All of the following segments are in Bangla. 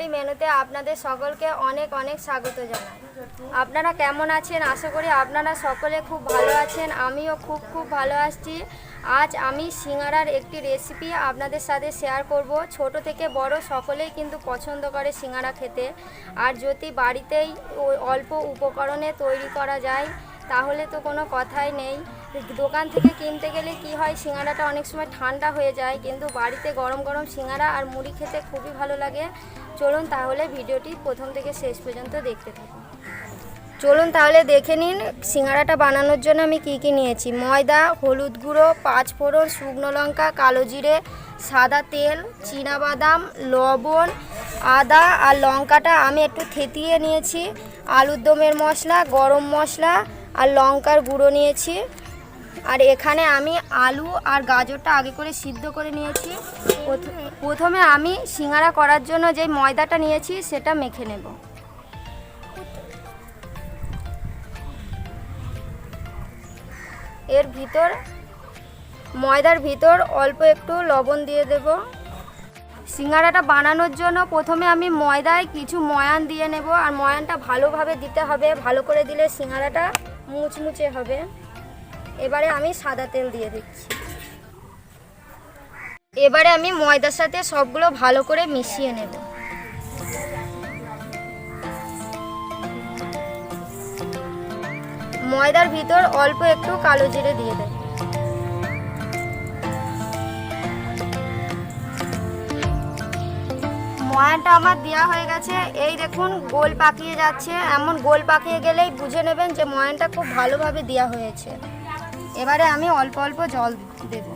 বেঙ্গলি মেনুতে আপনাদের সকলকে অনেক অনেক স্বাগত জানাই। আপনারা কেমন আছেন? আশা করি আপনারা সকলে খুব ভালো আছেন। আমিও খুব ভালো আছি। আজ আমি সিঙ্গারার একটি রেসিপি আপনাদের সাথে শেয়ার করব। ছোট থেকে বড় সকলেই কিন্তু পছন্দ করে সিঙ্গারা খেতে। আর যদি বাড়িতেই অল্প উপকরণে তৈরি করা যায় তাহলে তো কোনো কথাই নেই। দোকান থেকে কিনতে গেলে কি হয়, সিঙ্গারাটা অনেক সময় ঠান্ডা হয়ে যায়, কিন্তু বাড়িতে গরম গরম সিঙ্গারা আর মুড়ি খেতে খুবই ভালো লাগে। চলুন তাহলে ভিডিওটি প্রথম থেকে শেষ পর্যন্ত দেখতে থাকুন। চলুন তাহলে দেখে নিন সিঙ্গারাটা বানানোর জন্য আমি কি কি নিয়েছি। ময়দা, হলুদ গুঁড়ো, 5 ফোড়ন, শুকনো লঙ্কা, কালো জিরে, সাদা তেল, চীনাবাদাম, লবণ, আদা আর লঙ্কাটা আমি একটু থেতিয়ে নিয়েছি, আলুর দমের মশলা, গরম মশলা আর লঙ্কার গুঁড়ো নিয়েছি। আর এখানে আমি আলু আর গাজরটা আগে করে সিদ্ধ করে নিয়েছি। প্রথমে আমি সিঙ্গারা করার জন্য যে ময়দাটা নিয়েছি সেটা মেখে নেব। এর ভিতর ময়দার ভিতর অল্প একটু লবণ দিয়ে দেব। সিঙ্গারাটা বানানোর জন্য প্রথমে আমি ময়দায় কিছু ময়ান দিয়ে নেব, আর ময়ানটা ভালোভাবে দিতে হবে, ভালো করে দিলে সিঙ্গারাটা মুচমুচে হবে। এবারে আমি সাদা তেল দিয়ে দিচ্ছি। এবারে আমি ময়দার সাথে সবগুলো ভালো করে মিশিয়ে নেব। ময়দার ভিতর অল্প একটু কালো জিরে দিয়ে দেব। ময়ানটা আমার দেওয়া হয়ে গেছে। এই দেখুন গোল পাকিয়ে যাচ্ছে। এমন গোল পাকিয়ে গেলেই বুঝে নেবেন যে ময়ানটা খুব ভালোভাবে দেওয়া হয়েছে। এবারে আমি অল্প অল্প জল দেব।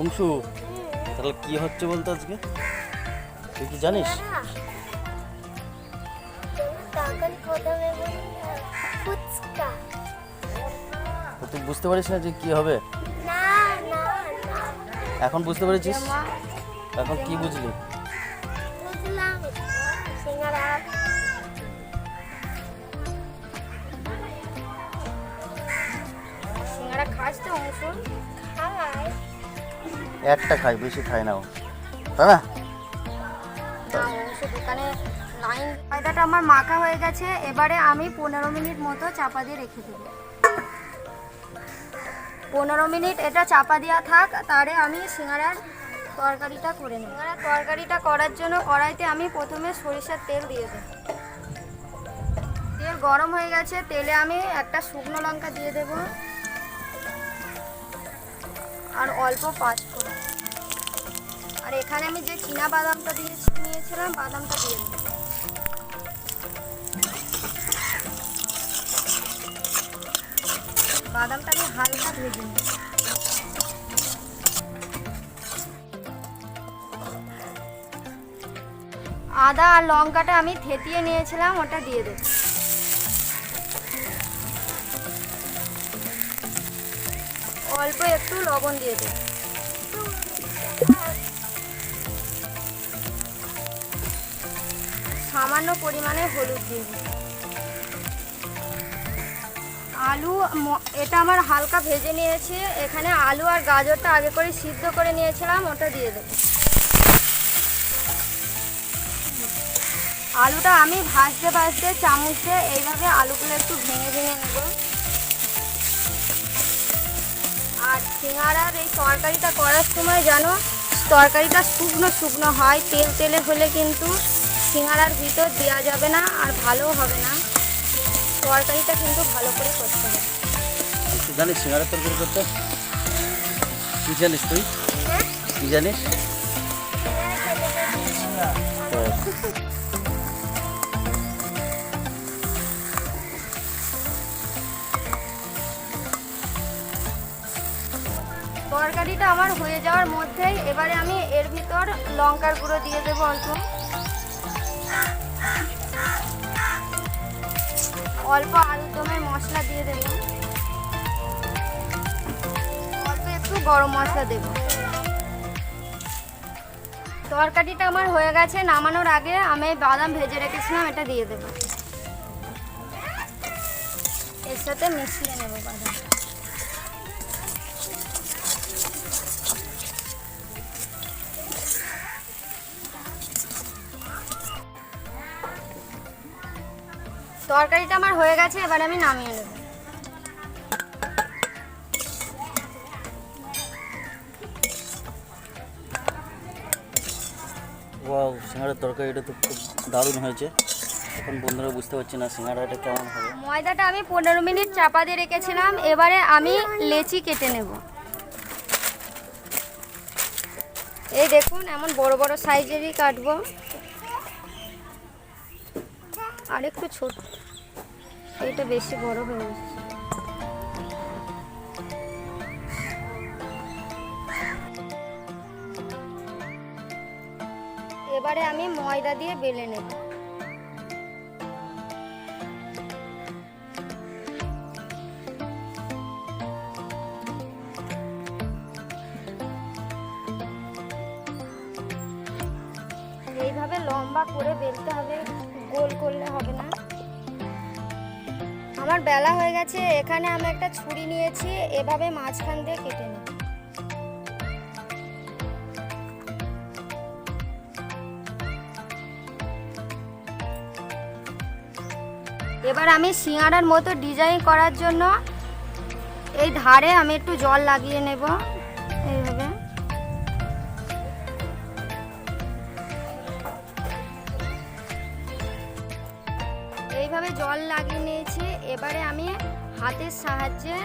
অংশু, তাহলে কি হচ্ছে বলতো আজকে? তুই কি জানিস? তুই বুঝতে পারিস না যে কি হবে? এখন বুঝতে পেরেছিস? এখন কি বুঝলি? সিঙ্গারা খাস তো অংশ? একটা খাই, বেশি খাই না ও, তাই না? দোকানে ময়দাটা আমার মাখা হয়ে গেছে। এবারে আমি 15 মিনিট মতো চাপা দিয়ে রেখে দেব। 15 মিনিট এটা চাপা দেওয়া থাক। তারে আমি সিঙ্গারার তরকারিটা করে নেব। তরকারিটা করার জন্য কড়াইতে আমি প্রথমে সরিষার তেল দিয়ে দেব। তেল গরম হয়ে গেছে। তেলে আমি একটা শুকনো লঙ্কা দিয়ে দেব আর অল্প 5 ফোড়ন। আর এখানে আমি যে চীনাবাদামটা নিয়েছিলাম বাদামটা দিয়ে দেব। বাদামটা আমি হালকা ভেজে নেব। আদা আর লঙ্কাটা আমি থেতিয়ে নিয়েছিলাম, ওটা দিয়ে দেব। অল্প একটু লবণ দিয়ে দেব। সামান্য পরিমাণে হলুদ দিয়ে দেব। আলু এটা আমার হালকা ভেজে নিয়েছি। এখানে আলু আর গাজরটা আগে করে সিদ্ধ করে নিয়েছিলাম, ওটা দিয়ে দেব। আলুটা আমি ভাজতে চামচে এইভাবে আলুগুলো একটু ভেঙে নেব। আর সিঙ্গারার এই তরকারিটা করার সময় যেন তরকারিটা শুকনো হয়। তেলে হলে কিন্তু সিঙ্গারার ভিতর দেওয়া যাবে না আর ভালোও হবে না। তরকারিটা কিন্তু ভালো করে করতে হবে। তুই জানিস সিঙ্গারার তরকারি করতে? কি জানিস তুই? কি জানিস? তরকারিটা আমার হয়ে যাওয়ার মধ্যেই এবারে আমি এর ভিতর লঙ্কার গুঁড়ো দিয়ে দেবো অল্প। অল্প আলুর দমের মশলা দিয়ে দেব, অল্প একটু গরম মশলা দেব। তরকারিটা আমার হয়ে গেছে। নামানোর আগে আমি বাদাম ভেজে রেখেছিলাম, এটা দিয়ে দেব। এর সাথে মিশিয়ে নেব বাদামটা। তরকারিটা আমার হয়ে গেছে, এবার আমি নামিয়ে নেব। ওয়াও, সিঙ্গারার তরকারিটা তো খুব দারুণ হয়েছে। এখন বন্ধুরা বুঝতে পারছি না সিঙ্গারাটা কেমন হবে। ময়দাটা আমি 15 মিনিট চাপা দিয়ে রেখেছিলাম। এবারে আমি লেচি কেটে নেব। এই দেখুন, এমন বড় বড় সাইজেরই কাটবো, আর একটু ছোট, এটা বেশি বড় হয়ে গেছে। এবারে আমি ময়দা দিয়ে বেলে নেব। এইভাবে লম্বা করে বেলতে হবে, গোল করলে হবে না। আমার বেলা হয়ে গেছে। এখানে আমি একটা ছুরি নিয়েছি, এভাবে মাঝখান দিয়ে কেটে নেব। এবার আমি সিঙ্গারার মতো ডিজাইন করার জন্য এই ধারে আমি একটু জল লাগিয়ে নেব। এইভাবে এইভাবে জল লাগিয়ে নিয়েছি। এবারে আমি হাতের সাহায্যে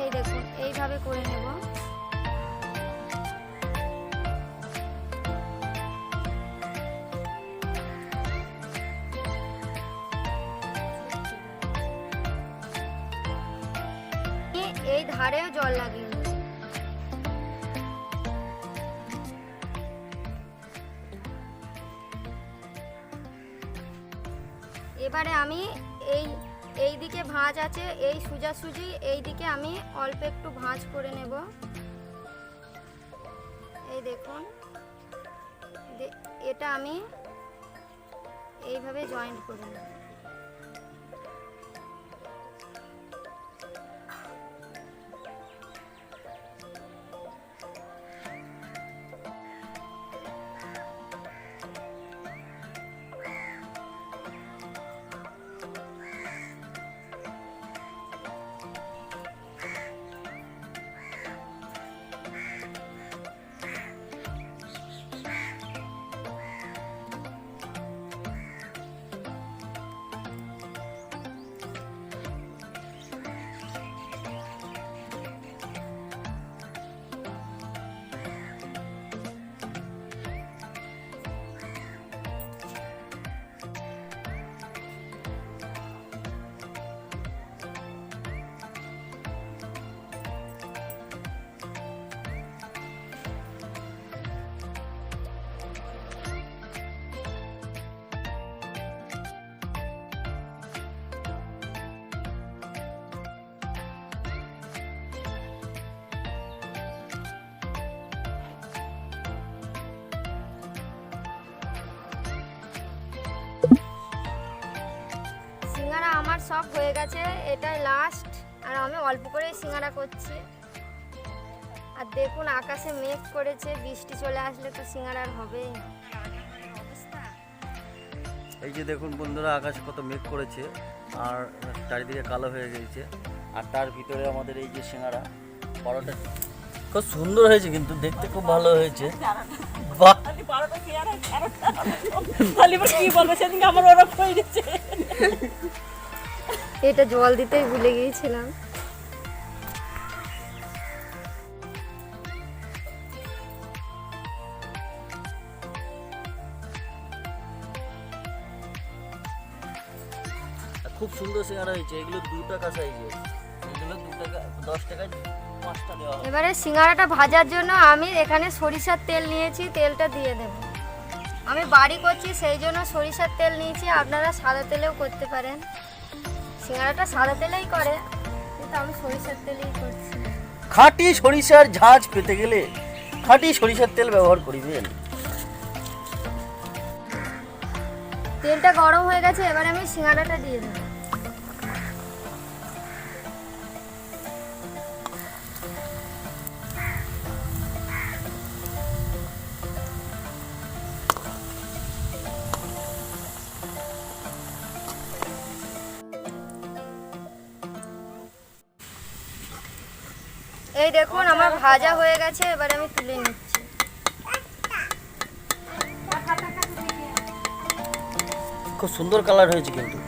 এই দেখুন এইভাবে করে নেব। এই ধারেও জল লাগিয়ে নেব। এবারে আমি এই দিকে ভাঁজ আছে, এই সোজাসুজি এই দিকে আমি অল্প একটু ভাঁজ করে নেব। এই দেখুন, এটা আমি এইভাবে জয়েন্ট করে নেব। সিঙ্গারা আমার সব হয়ে গেছে, এটাই লাস্ট। আর আমি অল্প করে সিঙ্গারা করছি। আর দেখুন আকাশে মেঘ করেছে, বৃষ্টি চলে আসলে তো সিঙ্গারা আর হবে। এই যে দেখুন বন্ধুরা, আকাশে কত মেঘ করেছে আর চারিদিকে কালো হয়ে গেছে। আর তার ভিতরে আমাদের এই যে সিঙ্গারা পরোটা খুব সুন্দর হয়েছে, কিন্তু দেখতে খুব ভালো হয়েছে। বাহ, এটা জল দিতেই ভুলে গিয়েছিলাম। খুব সুন্দর সিঙ্গারা হয়েছে। এগুলো 2 টাকা সাইজের, এগুলো 2 টাকা 10 টাকায় 5টা দেওয়া হবে। এবারে সিঙ্গারাটা ভাজার জন্য আমি এখানে সরিষার তেল নিয়েছি, তেলটা দিয়ে দেব। আমি বাড়ি করছি সেই জন্য সরিষার তেল নিয়েছি, আপনারা সাদা তেলেও করতে পারেন। সিঙ্গারাটা সাদা তেলেই করে, কিন্তু আমি সরিষার তেলেই করছি। খাঁটি সরিষার ঝাঁঝ পেতে গেলে খাঁটি সরিষার তেল ব্যবহার করিবেন। তেলটা গরম হয়ে গেছে, এবার আমি সিঙ্গারাটা দিয়ে দেবো। এই দেখুন আমার ভাজা হয়ে গেছে, এবার আমি তুলে নিচ্ছি। খুব সুন্দর কালার হয়েছে কিন্তু।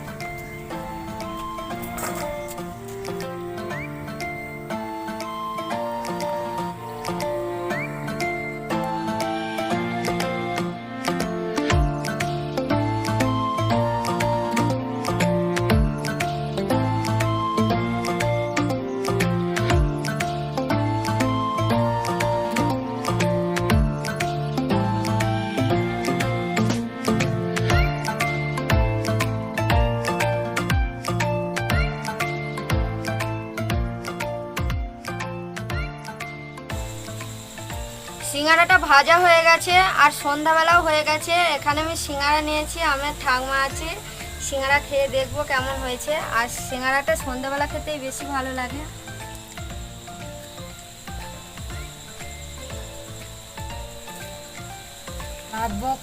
সিঙ্গারাটা ভাজা হয়ে গেছে আর সন্ধ্যাবেলাও হয়ে গেছে। এখানে আমি সিঙ্গারা নিয়েছি, আমার ঠাকমা আছে, সিঙ্গারা খেয়ে দেখবো কেমন হয়েছে। আর সিঙ্গারাটা সন্ধ্যাবেলা খেতেই বেশি ভালো লাগে।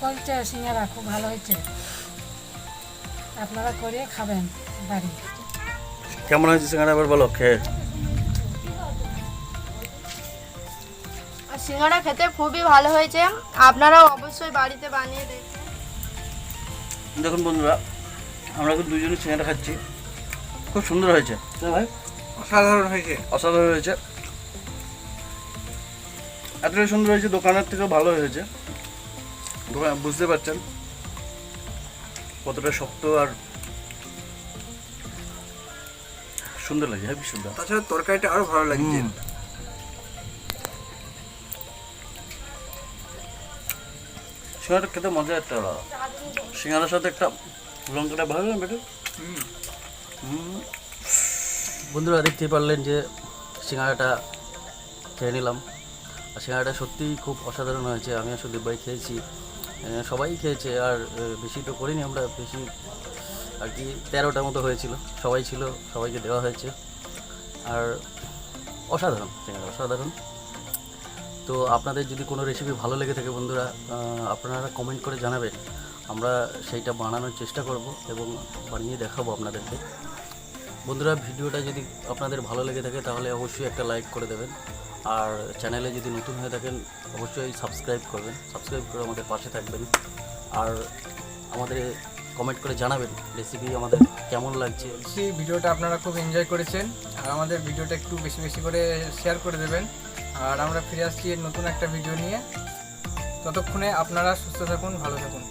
করছে সিঙ্গারা খুব ভালো হয়েছে, আপনারা করে খাবেন বাড়ি। কেমন হয়েছে সিঙ্গারা এবার বলো খেয়ে। সিঙ্গারা খেতে খুবই ভালো হয়েছে, আপনারাও অবশ্যই বাড়িতে বানিয়ে দেখবেন। দেখুন বন্ধুরা, আমরা এখন দুজনে সিঙ্গারা খাচ্ছি, খুব সুন্দর হয়েছে। ভাই অসাধারণ হয়েছে, অসাধারণ হয়েছে, এতটাই সুন্দর হয়েছে দোকানের থেকেও ভালো হয়েছে। বুঝতে পারছেন কতটা শক্ত আর সুন্দর লাগে, হেবি সুন্দর। তাছাড়া তরকারিটা আরো ভালো লাগছে। সিঙ্গারাটা খেতে মজা একটা আলাদা। সিঙ্গারার সাথে একটা লঙ্কাটা ভালো না বেটে। বন্ধুরা দেখতেই পারলেন যে সিঙ্গারাটা খেয়ে নিলাম, আর সিঙ্গারাটা সত্যিই খুব অসাধারণ হয়েছে। আমি আসলে দুবাই খেয়েছি, সবাই খেয়েছে, আর বেশি তো করিনি আমরা, বেশি আর কি 13টার মতো হয়েছিল, সবাই ছিল, সবাইকে দেওয়া হয়েছে। আর অসাধারণ সিঙ্গারা, অসাধারণ। তো আপনাদের যদি কোনো রেসিপি ভালো লেগে থাকে বন্ধুরা, আপনারা কমেন্ট করে জানাবেন, আমরা সেইটা বানানোর চেষ্টা করব এবং বানিয়ে দেখাবো আপনাদেরকে। বন্ধুরা ভিডিওটা যদি আপনাদের ভালো লেগে থাকে তাহলে অবশ্যই একটা লাইক করে দেবেন, আর চ্যানেলে যদি নতুন হয়ে থাকেন অবশ্যই সাবস্ক্রাইব করবেন, সাবস্ক্রাইব করে আমাদের পাশে থাকবেন। আর আমাদের কমেন্ট করে জানাবেন রেসিপি আমাদের কেমন লাগছে। সেই ভিডিওটা আপনারা খুব এনজয় করেছেন, আর আমাদের ভিডিওটা একটু বেশি বেশি করে শেয়ার করে দেবেন। আর আমরা ফিরে আসছি নতুন একটা ভিডিও নিয়ে। ততক্ষণে আপনারা সুস্থ থাকুন, ভালো থাকুন।